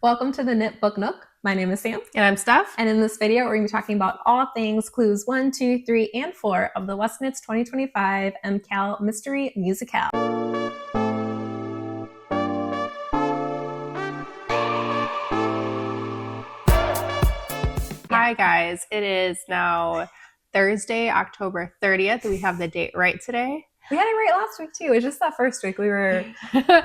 Welcome to the Knit Book Nook. My name is Sam. And I'm Steph. And in this video, we're going to be talking about all things clues 1, 2, 3, and 4 of the WestKnits 2025 MKAL Mystery MusiKAL. Hi guys, it is now Thursday, October 30th. We have the date right today. We had it right last week too. It's just that first week we were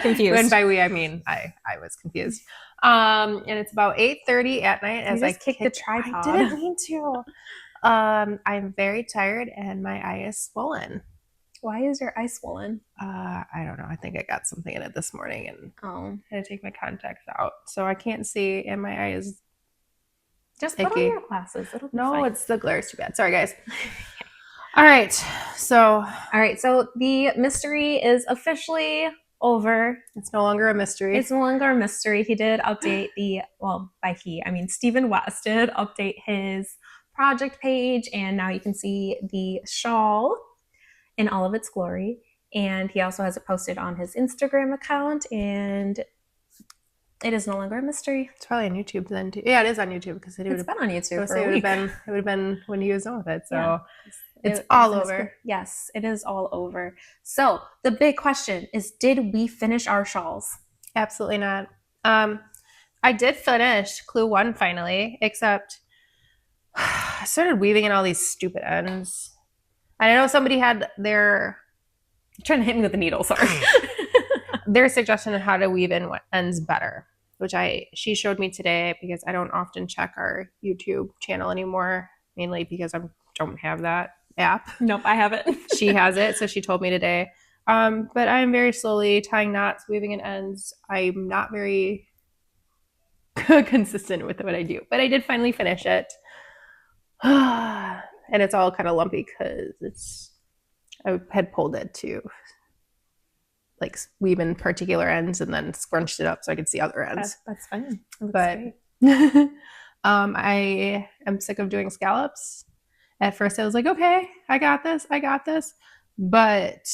confused. And by we, I mean I was confused. And it's about 8:30 at night as I kicked the tripod. I didn't mean to. I'm very tired and my eye is swollen. Why is your eye swollen? I don't know. I think I got something in it this morning and I had to take my contacts out, so I can't see, and my eye is just put on your glasses. It'll be fine. It's the glare is too bad. Sorry, guys. All right. So the mystery is officially over. It's no longer a mystery. It's no longer a mystery. He did update by he, I mean Stephen West did update his project page, and now you can see the shawl in all of its glory. And he also has it posted on his Instagram account, and it is no longer a mystery. It's probably on YouTube then too. Yeah, it is on YouTube because it's been on YouTube for a week. It would have been when he was done with it. So yeah. It's all over. Yes, it is all over. So the big question is, did we finish our shawls? Absolutely not. I did finish Clue 1 finally, except I started weaving in all these stupid ends. I know somebody had their trying to hit me with the needle, sorry. Their suggestion on how to weave in ends better, which she showed me today because I don't often check our YouTube channel anymore, mainly because I don't have that app. Nope, I have it. She has it, so she told me today. But I'm very slowly tying knots, weaving in ends. I'm not very consistent with what I do, but I did finally finish it. And it's all kind of lumpy because I had pulled it to like weave in particular ends and then scrunched it up so I could see other ends. That's fine. But I am sick of doing scallops. At first I was like, okay, I got this. But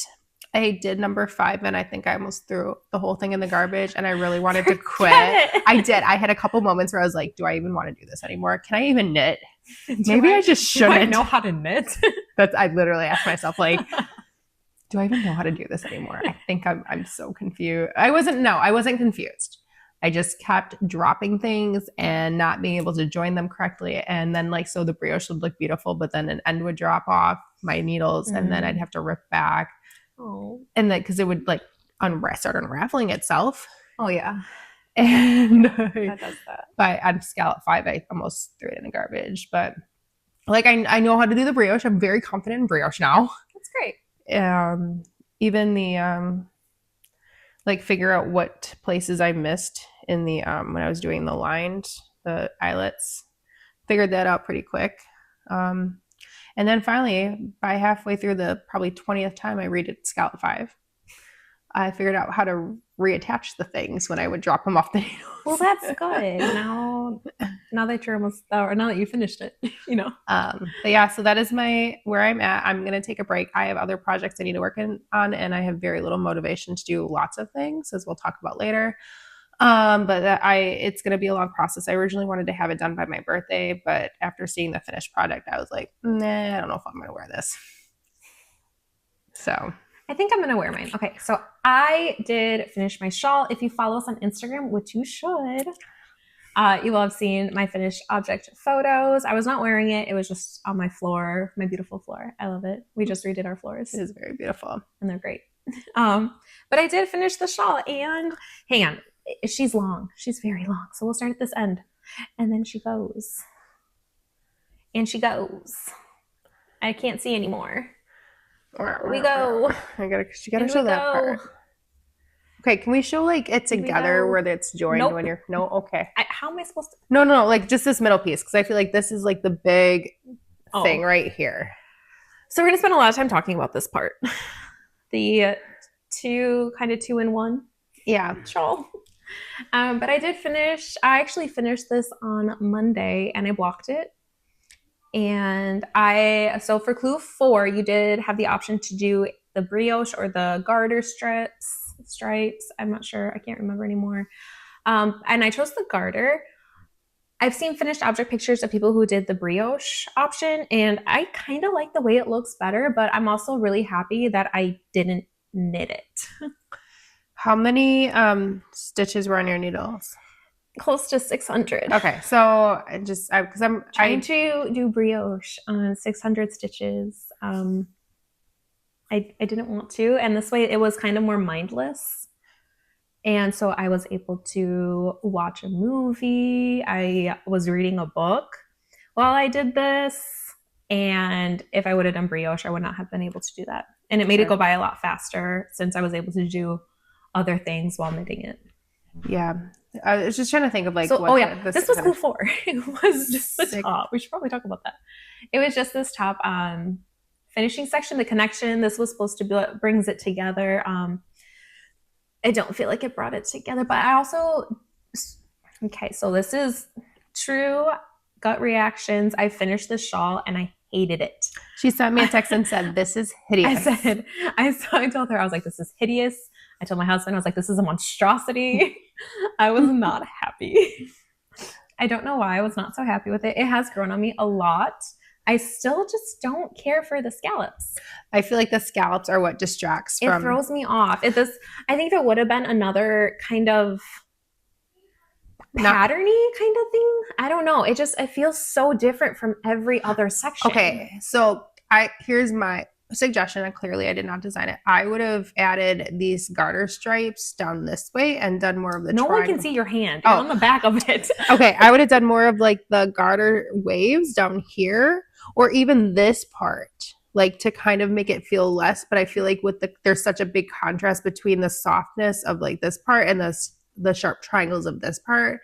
I did number 5 and I think I almost threw the whole thing in the garbage and I really wanted to quit. I did. I had a couple moments where I was like, do I even want to do this anymore? Can I even knit? Maybe I just shouldn't. Do I know how to knit? I literally asked myself, like, do I even know how to do this anymore? I think I'm so confused. I wasn't confused. I just kept dropping things and not being able to join them correctly. And then so the brioche would look beautiful, but then an end would drop off my needles and then I'd have to rip back. Oh. And then because it would start unraveling itself. Oh yeah. And that does that. But on scallop 5, I almost threw it in the garbage. But I know how to do the brioche. I'm very confident in brioche now. That's great. Even the figure out what places I missed in the when I was doing the eyelets, figured that out pretty quick. And then finally, by halfway through the probably 20th time I redid scallop 5, I figured out how to reattach the things when I would drop them off the needles. Well, that's good. Now that you're almost, or now that you finished it, But yeah, so that is where I'm at. I'm going to take a break. I have other projects I need to work on, and I have very little motivation to do lots of things, as we'll talk about later. But it's going to be a long process. I originally wanted to have it done by my birthday, but after seeing the finished product, I was like, nah, I don't know if I'm going to wear this. So I think I'm going to wear mine. Okay, so I did finish my shawl. If you follow us on Instagram, which you should, you will have seen my finished object photos. I was not wearing it. It was just on my floor, my beautiful floor. I love it. We just redid our floors. It is very beautiful. And they're great. But I did finish the shawl, and hang on. She's long. She's very long. So we'll start at this end. And then she goes. And she goes. I can't see anymore. We go. You gotta show that part. Okay, can we show it together where it's joined? Nope. When you're okay. How am I supposed to? No, just this middle piece, because I feel like this is the big thing right here. So we're gonna spend a lot of time talking about this part. The two in one. Yeah. Shawl. But I actually finished this on Monday and I blocked it. And so for Clue 4, you did have the option to do the brioche or the garter stripes. I'm not sure. I can't remember anymore. And I chose the garter. I've seen finished object pictures of people who did the brioche option, and I kind of like the way it looks better, but I'm also really happy that I didn't knit it. How many stitches were on your needles? Close to 600. Okay, so because I'm Trying to do brioche on 600 stitches. I didn't want to, and this way it was kind of more mindless. And so I was able to watch a movie. I was reading a book while I did this. And if I would have done brioche, I would not have been able to do that. And it made it go by a lot faster since I was able to do other things while knitting it. Yeah. I was just trying to think of like so, this was clue 4. It was just the top. We should probably talk about that. It was just this top finishing section, the connection. This was supposed to be what brings it together. I don't feel like it brought it together, but I also, okay, so this is true gut reactions. I finished the shawl and I hated it. She sent me a text and said, "This is hideous." I told her, I was like, "This is hideous." I told my husband, I was like, "This is a monstrosity." I was not happy. I don't know why I was not so happy with it. It has grown on me a lot. I still just don't care for the scallops. I feel like the scallops are what distracts from. It throws me off. I think there would have been another kind of patterny kind of thing. I don't know. It feels so different from every other section. Okay, so here's my suggestion, and clearly I did not design it. I would have added these garter stripes down this way and done more of the No one can see your hand. You're on the back of it. Okay, I would have done more of like the garter waves down here, or even this part, like to kind of make it feel less. But I feel like there's such a big contrast between the softness of like this part and the sharp triangles of this part,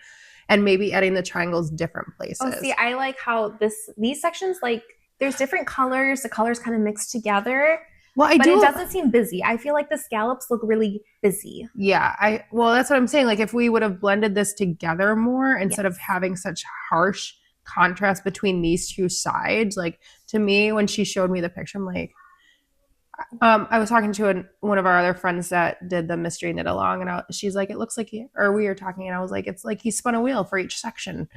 and maybe adding the triangles different places. Oh, see, I like how these sections, like, there's different colors. The colors kind of mix together. Well, but it doesn't seem busy. I feel like the scallops look really busy. Yeah, well, that's what I'm saying. Like if we would have blended this together more instead of having such harsh contrast between these two sides. Like to me, when she showed me the picture, I'm like, I was talking to one of our other friends that did the mystery knit along, and she's like, "It looks like," or we were talking, and I was like, "It's like he spun a wheel for each section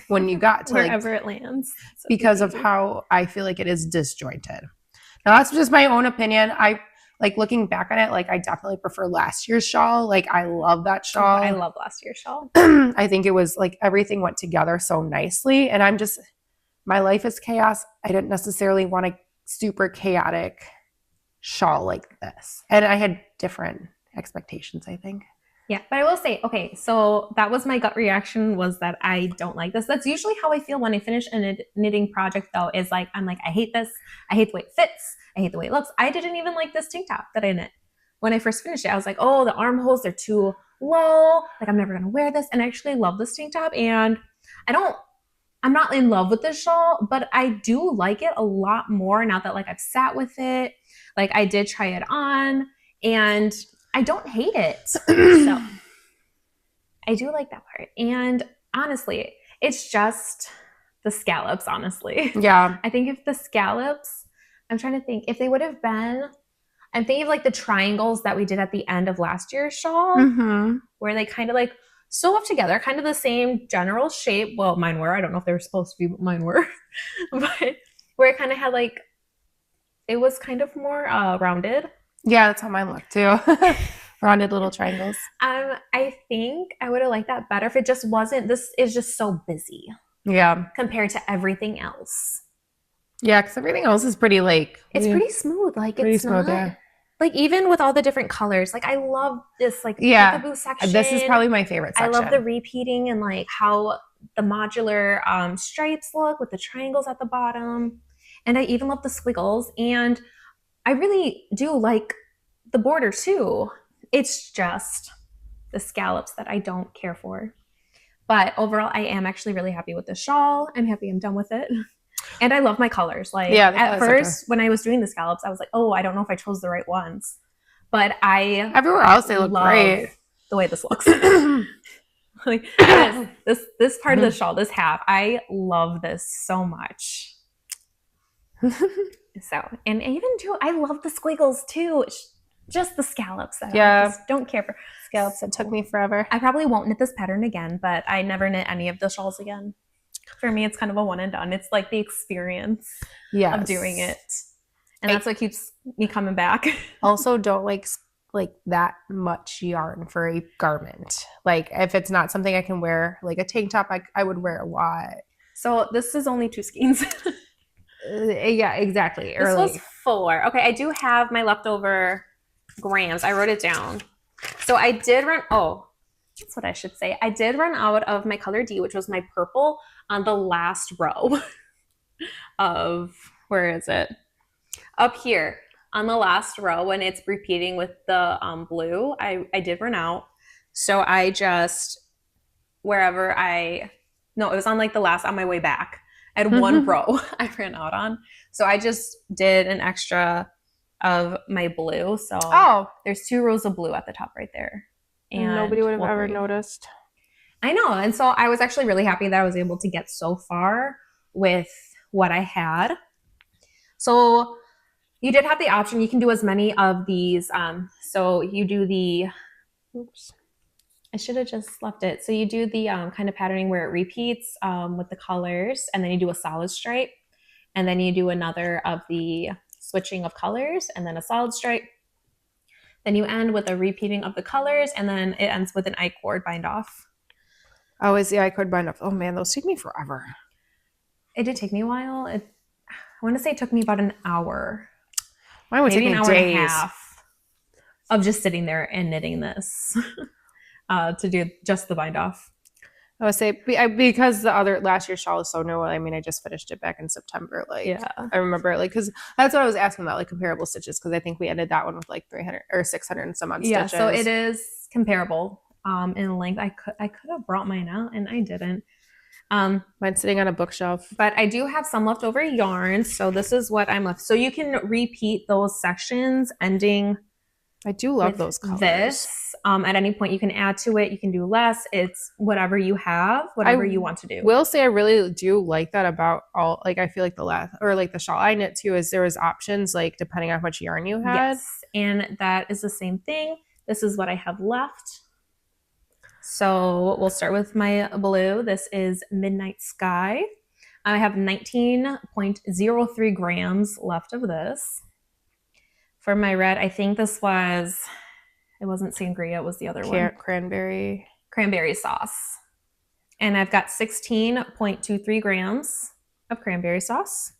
when you got to wherever it lands," because of how I feel like it is disjointed. Now that's just my own opinion. I like looking back on it. Like I definitely prefer last year's shawl. Like I love that shawl. I love last year's shawl. I think it was like everything went together so nicely, and my life is chaos. I didn't necessarily want a super chaotic shawl like this, and I had different expectations, I think. Yeah, but I will say, okay, so that was my gut reaction, was that I don't like this. That's usually how I feel when I finish a knitting project, though, is like, I'm like, I hate this. I hate the way it fits. I hate the way it looks. I didn't even like this tank top that I knit. When I first finished it, I was like, oh, the armholes, they're too low. Like, I'm never going to wear this. And I actually love this tank top. And I'm not in love with this shawl, but I do like it a lot more now that like I've sat with it. Like I did try it on, and I don't hate it. So I do like that part. And honestly, it's just the scallops, honestly. Yeah. I think if the scallops, I'm trying to think, if they would have been, I'm thinking of like the triangles that we did at the end of last year's shawl, where they kind of like sew up together, kind of the same general shape. Well, mine were. I don't know if they were supposed to be, but mine were. But where it kind of had like, it was kind of more rounded. Yeah, that's how mine looked too. Rounded little triangles. I think I would have liked that better if it just wasn't, this is just so busy. Yeah. Compared to everything else. Yeah, because everything else is pretty like... It's pretty smooth. Like pretty it's smooth, not... Like even with all the different colors, like I love this like peekaboo section. This is probably my favorite section. I love the repeating and like how the modular stripes look with the triangles at the bottom. And I even love the squiggles. And I really do like the border too. It's just the scallops that I don't care for. But overall, I am actually really happy with the shawl. I'm happy I'm done with it. And I love my colors. Like at first, when I was doing the scallops, I was like, oh, I don't know if I chose the right ones. But everywhere else they look great. The way this looks. Like this part of the shawl, this half, I love this so much. So, and even too, I love the squiggles too. It's just the scallops that I just don't care for. scallops that took me forever. I probably won't knit this pattern again, but I never knit any of the shawls again. For me, it's kind of a one and done. It's like the experience of doing it. And that's what keeps me coming back. Also, don't like that much yarn for a garment. Like if it's not something I can wear, like a tank top, I would wear a lot. So this is only 2 skeins. Yeah, exactly. This was 4. Okay, I do have my leftover grams. I wrote it down. So I did run, that's what I should say. I did run out of my color D, which was my purple, on the last row of, where is it? Up here on the last row when it's repeating with the blue, I did run out. So I just, it was on like the last, on my way back. I had one row I ran out on. So I just did an extra of my blue. So there's 2 rows of blue at the top right there. And nobody would have ever noticed. I know. And so I was actually really happy that I was able to get so far with what I had. So you did have the option. You can do as many of these. So you do the, I should have just left it. So you do the kind of patterning where it repeats with the colors, and then you do a solid stripe, and then you do another of the switching of colors, and then a solid stripe. Then you end with a repeating of the colors, and then it ends with an I-cord bind off. Oh, is the I-cord bind off? Oh man, those take me forever. It did take me a while. I want to say it took me about an hour. Mine would take me an hour days. And a half of just sitting there and knitting this to do just the bind off. I would say because the other last year's shawl is so new. I mean, I just finished it back in September. Like, yeah, I remember, like, because that's what I was asking about, like comparable stitches. Because I think we ended that one with like 300 or 600 and some odd stitches. Yeah, so it is comparable in length. I could have brought mine out, and I didn't. Mine's sitting on a bookshelf. But I do have some leftover yarn, so this is what I'm left. So you can repeat those sections ending. I do love those colors. This at any point you can add to it. You can do less. It's whatever you have, whatever you want to do. Will say I really do like that about all. Like I feel like the shawl I knit too is there was options like depending on how much yarn you had. Yes, and that is the same thing. This is what I have left. So we'll start with my blue. This is Midnight Sky. I have 19.03 grams left of this. For my red, I think this was, it wasn't sangria, it was the other one. Cranberry sauce. And I've got 16.23 grams of cranberry sauce.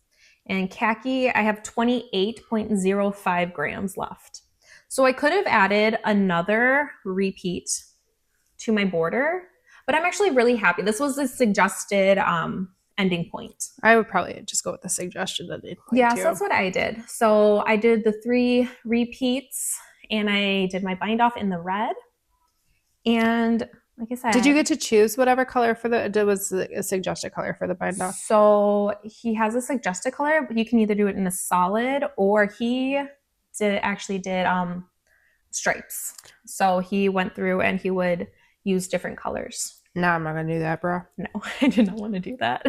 And khaki, I have 28.05 grams left. So I could have added another repeat to my border, but I'm actually really happy. This was the suggested ending point. I would probably just go with the suggested ending point. Yeah, so that's what I did. So I did the 3 repeats, and I did my bind off in the red. And like I said, did you get to choose whatever color was a suggested color for the bind off? So he has a suggested color, but you can either do it in a solid, or he actually did stripes. So he went through and he would use different colors. No, I'm not gonna do that, bro. No, I did not want to do that.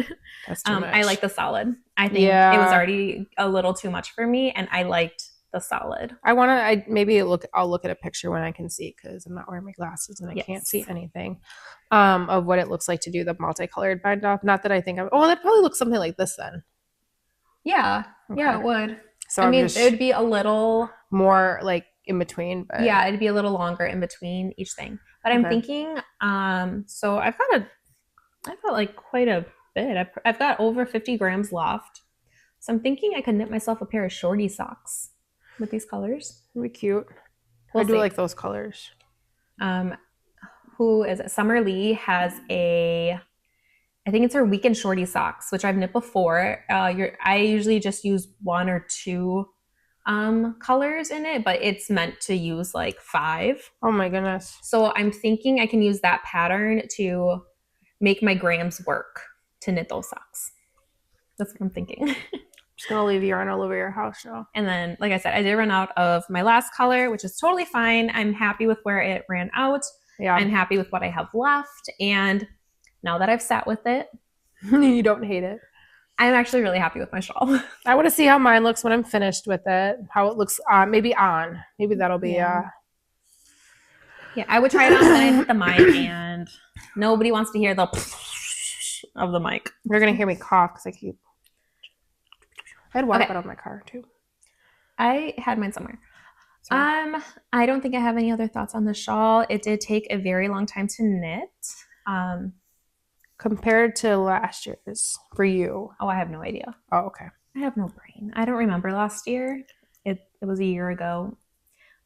That's too much. I like the solid. I think it was already a little too much for me, and I liked the solid. I'll look at a picture when I can see, because I'm not wearing my glasses and I can't see anything of what it looks like to do the multicolored bind off. Not that I think that probably looks something like this then. Yeah, yeah, it would. So I mean, it would be a little more like in between, but yeah, it'd be a little longer in between each thing. But I'm thinking, so I've got like quite a bit. I've got over 50 grams left. So I'm thinking I could knit myself a pair of shorty socks with these colors. That'd be cute. I do like those colors. Who is it? Summer Lee has I think it's her weekend shorty socks, which I've knit before. I usually just use 1 or 2 colors in it, but it's meant to use like 5. Oh my goodness. So I'm thinking I can use that pattern to make my grams work to knit those socks. That's what I'm thinking. Just gonna leave yarn all over your house now. And then, like I said, I did run out of my last color, which is totally fine. I'm happy with where it ran out. Yeah. I'm happy with what I have left. And now that I've sat with it. You don't hate it. I'm actually really happy with my shawl. I want to see how mine looks when I'm finished with it. How it looks maybe on. Maybe that'll be Yeah, I would try it on, but then I'd hit the mic, and nobody wants to hear the of the mic. You're going to hear me cough because I had water Okay. bottle in my car too. I had mine somewhere. Sorry. I don't think I have any other thoughts on the shawl. It did take a very long time to knit. Compared to last year's for you. I have no idea. Oh, okay. I have no brain. I don't remember last year. It was a year ago.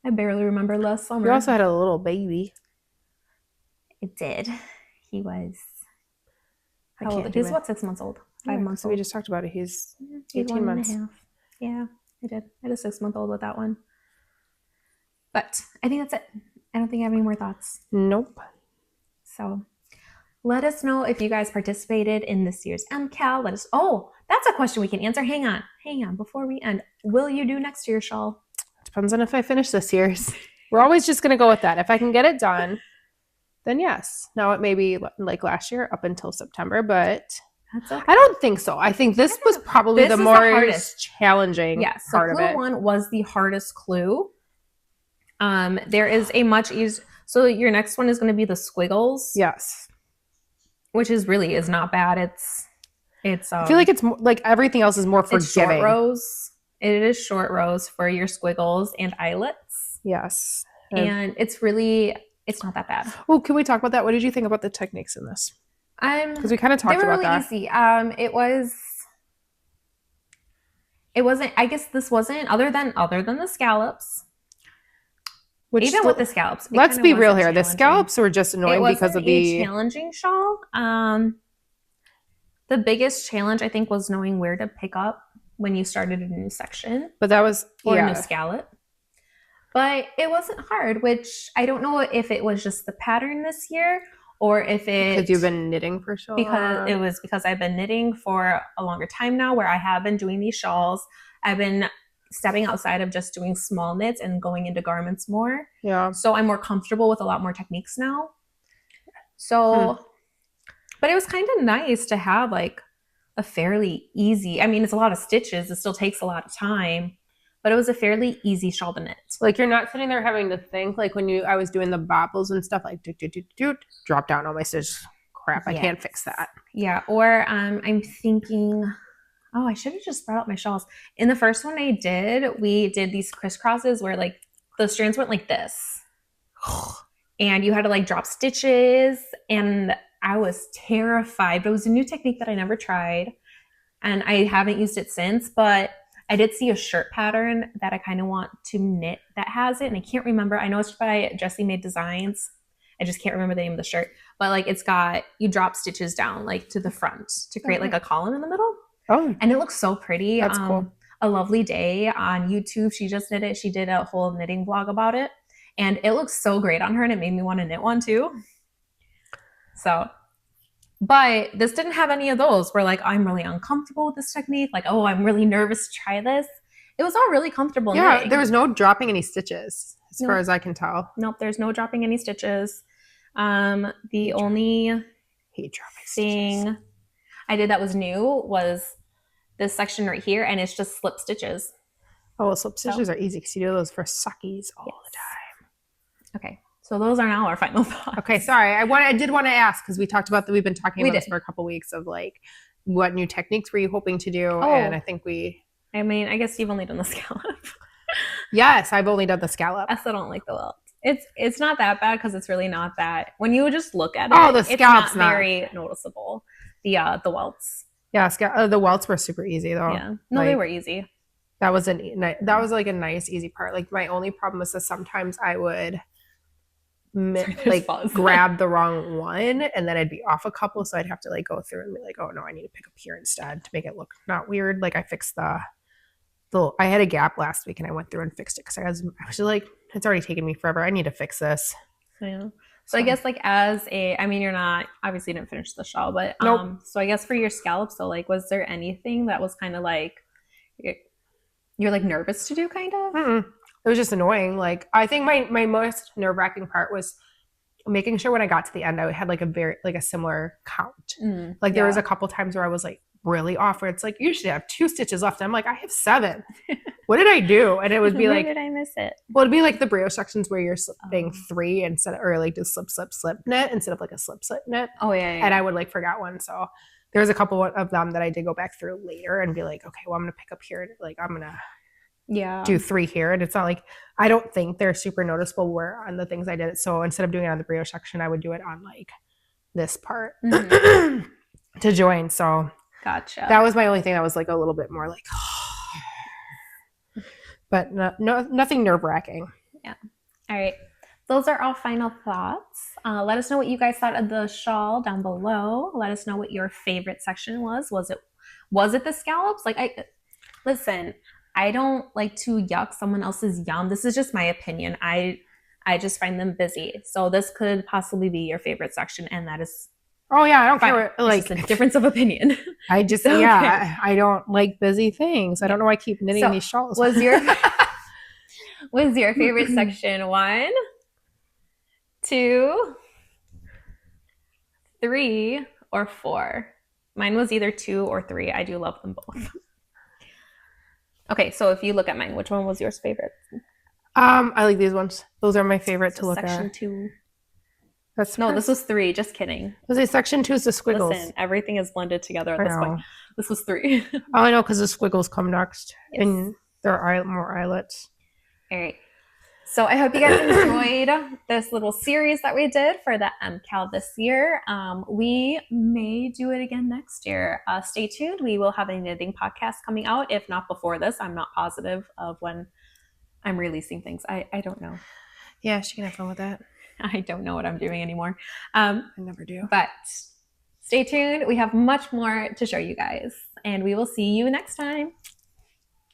I barely remember last summer. You also had a little baby. It did. He was. I can't do He's it. what, 6 months old? 5 months old. We just talked about it. He's 18 1 months. and a half. Yeah, I did. I had a 6-month-old with that one. But I think that's it. I don't think I have any more thoughts. Nope. So let us know if you guys participated in this year's MKAL. Oh, that's a question we can answer. Hang on. Before we end, will you do next year's shawl? Depends on if I finish this year's. We're always just going to go with that. If I can get it done, then yes. Now it may be like last year up until September, but that's okay. I don't think so. I think this was probably the more challenging part of it. Clue 1 was the hardest clue. There is a much easier. So your next one is going to be the squiggles. Yes. Which is not bad. It's. I feel like it's more, like everything else is more forgiving. It's short rows. It is short rows for your squiggles and eyelets. Yes. And it's not that bad. Oh, can we talk about that? What did you think about the techniques in this? Because we kind of talked about that. They were really easy. It wasn't. I guess this wasn't other than the scallops. Even with the scallops. Let's be real here. The scallops were just annoying because of the challenging shawl. The biggest challenge I think was knowing where to pick up when you started a new section. But that was a new scallop. But it wasn't hard, which I don't know if it was just the pattern this year or if it because you've been knitting for so long. Because I've been knitting for a longer time now, where I have been doing these shawls. I've been stepping outside of just doing small knits and going into garments more. Yeah. So I'm more comfortable with a lot more techniques now. So, but it was kind of nice to have like a fairly easy, I mean, it's a lot of stitches. It still takes a lot of time, but it was a fairly easy shawl to knit. Like you're not sitting there having to think like when I was doing the bobbles and stuff like drop down all my stitches. Crap, I can't fix that. Yeah. Or I'm thinking, oh, I should have just brought out my shawls. In the first one we did these crisscrosses where like the strands went like this. And you had to like drop stitches. And I was terrified. But it was a new technique that I never tried. And I haven't used it since. But I did see a shirt pattern that I kind of want to knit that has it. And I can't remember. I know it's by Jessie Made Designs. I just can't remember the name of the shirt. But like it's got, you drop stitches down like to the front to create like a column in the middle. Oh. And it looks so pretty. That's cool. A Lovely Day on YouTube. She just did it. She did a whole knitting vlog about it. And it looks so great on her. And it made me want to knit one too. So, but this didn't have any of those where like, I'm really uncomfortable with this technique. Like, oh, I'm really nervous to try this. It was all really comfortable. Yeah, knitting. there was no dropping any stitches as far as I can tell. Nope, there's no dropping any stitches. The only thing I did that was new was this section right here, and it's just slip stitches. Oh, well, slip stitches are easy because you do those for suckies all the time. Okay, so those are now our final thoughts. Okay, sorry. I did want to ask because we talked about that. We've been talking about this for a couple weeks of like what new techniques were you hoping to do, and I think I mean, I guess you've only done the scallop. Yes, I've only done the scallop. I still don't like the welt. It's not that bad because it's really not that. When you just look at it, the scallop's it's not very noticeable. The welts. Yeah, the welts were super easy though. Yeah, no, they were easy. That was like a nice easy part. Like my only problem was that sometimes I would grab the wrong one and then I'd be off a couple, so I'd have to like go through and be like, oh no, I need to pick up here instead to make it look not weird. Like I fixed I had a gap last week and I went through and fixed it because I was like, it's already taken me forever. I need to fix this. Yeah. So I guess like you're not, obviously you didn't finish the shawl, but nope. So I guess for your scallops, so like, was there anything that was kind of like, you're like nervous to do kind of? Mm-mm. It was just annoying. Like I think my most nerve-wracking part was making sure when I got to the end, I had like a similar count. Like there was a couple times where I was like really off where it's like, you should have 2 stitches left. I'm like, I have 7. what did I do? And it would be Where like, did I miss it? well, it'd be like the brioche sections where you're slipping 3 instead of, or like just slip knit instead of like a slip knit. Oh yeah. And I would like forgot one. So there was a couple of them that I did go back through later and be like, okay, well, I'm going to pick up here. Like I'm going to do 3 here. And it's not like, I don't think they're super noticeable where on the things I did. So instead of doing it on the brioche section, I would do it on like this part to join. So gotcha. that was my only thing that was like a little bit more like, but nothing nerve wracking. Yeah. All right. Those are all final thoughts. Let us know what you guys thought of the shawl down below. Let us know what your favorite section was. Was it the scallops? Like listen, I don't like to yuck someone else's yum. This is just my opinion. I just find them busy. So this could possibly be your favorite section, and that is oh yeah, I don't fine. care what, like it's just a difference of opinion. I just Okay. I don't like busy things. I don't know why I keep knitting these shawls. Was your favorite section 1, 2, 3, or 4? Mine was either 2 or 3. I do love them both. Okay, so if you look at mine, which one was yours favorite? I like these ones. Those are my favorite to look section at. Section 2. That's no, this was 3. Just kidding. Was it section 2 is the squiggles? Listen, everything is blended together at this point. This was 3. Oh, I know, because the squiggles come next, yes. and there are more eyelets. All right. So I hope you guys enjoyed this little series that we did for the MKAL this year. We may do it again next year. Stay tuned. We will have a knitting podcast coming out. If not before this, I'm not positive of when I'm releasing things. I don't know. Yeah, she can have fun with that. I don't know what I'm doing anymore. I never do. But stay tuned. We have much more to show you guys. And we will see you next time.